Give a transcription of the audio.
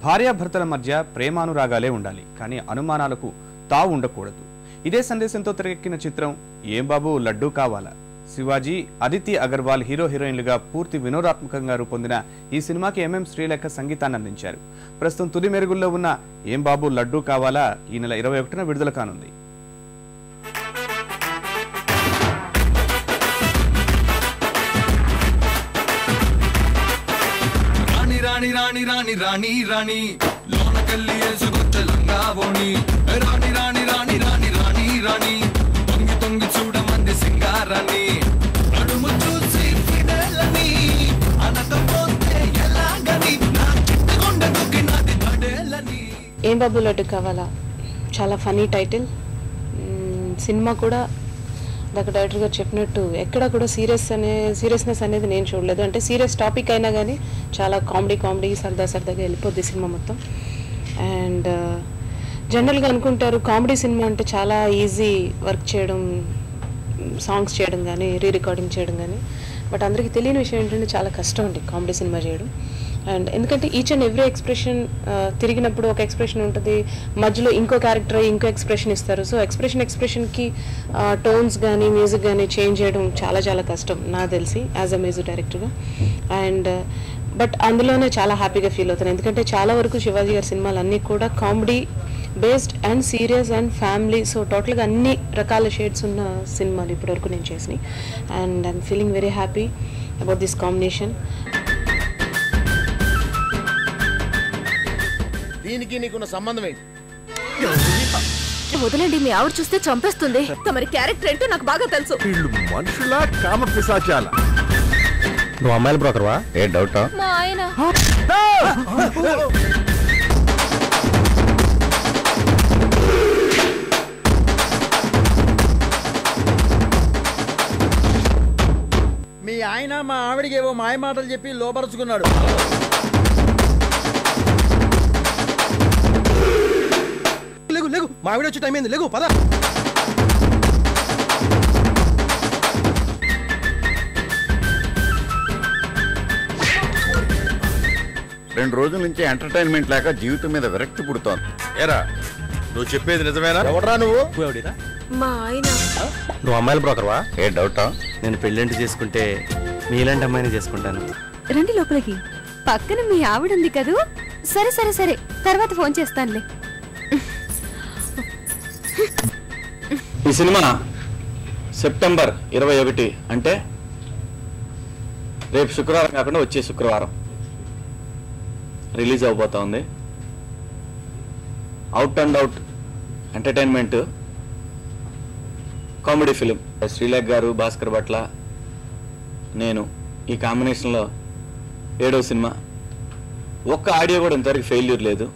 భార్యాభర్తల మధ్య ప్రేమానురాగాలే ఉండాలి, కానీ అనుమానాలకు తావు ఉండకూడదు. ఇదే సందేశంతో తెరకెక్కిన చిత్రం ఏం బాబు లడ్డూ కావాలా. శివాజీ, అదితి అగర్వాల్ హీరో హీరోయిన్లుగా పూర్తి వినోదాత్మకంగా రూపొందిన ఈ సినిమాకి ఎంఎం శ్రీలేఖ సంగీతాన్ని అందించారు. ప్రస్తుతం తుది మెరుగుల్లో ఉన్న ఏం బాబు లడ్డూ కావాలా ఈ నెల 21న విడుదల కానుంది. రాణి రాణి రాణి రాణి రాణి లోనకెళ్ళి ఏసుకొచ్చలంగా ఓణి రాణి రాణి రాణి రాణి రాణి రాణి తొంగి తొంగి చూడమంది సింగారాన్ని నడుము చూసి ఫిడేలని అనకపోతే ఎలాగని నా చిట్టుగుండె దొక్కినది పడేలని. ఏం బాబు లడ్డు కావాలా చాలా ఫనీ టైటిల్. సినిమా కూడా దాకా డైరెక్టర్ గారు చెప్పినట్టు ఎక్కడ కూడా సీరియస్నెస్ అనేది నేను చూడలేదు. అంటే సీరియస్ టాపిక్ అయినా కానీ చాలా కామెడీ సరదాగా వెళ్ళిపోద్ది సినిమా మొత్తం. అండ్ జనరల్గా అనుకుంటారు కామెడీ సినిమా అంటే చాలా ఈజీ వర్క్ చేయడం, సాంగ్స్ చేయడం కానీ రికార్డింగ్ చేయడం కానీ. బట్ అందరికీ తెలియని విషయం ఏంటంటే చాలా కష్టం అండి కామెడీ సినిమా చేయడం. అండ్ ఎందుకంటే ఈచ్ అండ్ ఎవ్రీ ఎక్స్ప్రెషన్ తిరిగినప్పుడు ఒక ఎక్స్ప్రెషన్ ఉంటుంది, మధ్యలో ఇంకో క్యారెక్టర్ ఇంకో ఎక్స్ప్రెషన్ ఇస్తారు. సో ఎక్స్ప్రెషన్కి టోన్స్ కానీ మ్యూజిక్ కానీ చేంజ్ చేయడం చాలా కష్టం నాకు తెలిసి యాజ్ అ మ్యూజిక్ డైరెక్టర్గా. అండ్ బట్ అందులోనే చాలా హ్యాపీగా ఫీల్ అవుతాను, ఎందుకంటే చాలా వరకు శివాజీ గారి సినిమాలు అన్నీ కూడా comedy based and serious and family, so టోటల్గా అన్ని రకాల షేడ్స్ ఉన్న సినిమాలు ఇప్పటివరకు నేను చేసినాయి. And I'm feeling very happy about this combination. దీనికి నీకున్న సంబంధం ఏంటి? వదలండి, మీ ఆవిడ చూస్తే చంపేస్తుంది. తమరి క్యారెక్టర్ ఏంటో నాకు బాగా తెలుసు. వీళ్ళు మనుషులా కామ పిశాచాల? నువ్వు అమ్మాయిల బ్రోకర్వా? ఏ డౌటా? మా ఆయన మీ ఆయన మా ఆవిడికి ఏవో మాయ మాటలు చెప్పి లోపరుచుకున్నాడు. లేగు మా ఆవిడ వచ్చే టైం అయింది, లేగు పద. రెండు రోజుల నుంచి ఎంటర్టైన్మెంట్ లేక జీవితం మీద విరక్తి పుడుతోంది. ఏరా నువ్వు చెప్పేది నిజమేనా? ఎవడరా నువ్వు? మా ఆయన. నువ్వు అమ్మాయిల బ్రోకర్వా? ఏ డౌటా? నేను పెళ్ళంటి చేసుకుంటే మీలాంటి అమ్మాయిని చేసుకుంటాను. రండి లోపలికి. పక్కన మీ ఆవిడ ఉంది కదూ. సరే తర్వాత ఫోన్ చేస్తానులే. ఈ సినిమా సెప్టెంబర్ 21 అంటే రేపు శుక్రవారం కాకుండా వచ్చే శుక్రవారం రిలీజ్ అవబోతా ఉంది. Out and out entertainment comedy film. Srilekha గారు, భాస్కర్ భట్ల, నేను ఈ కాంబినేషన్లో 7వ సినిమా. ఒక్క ఆడియో కూడా ఇంతవరకు ఫెయిల్యూర్ లేదు.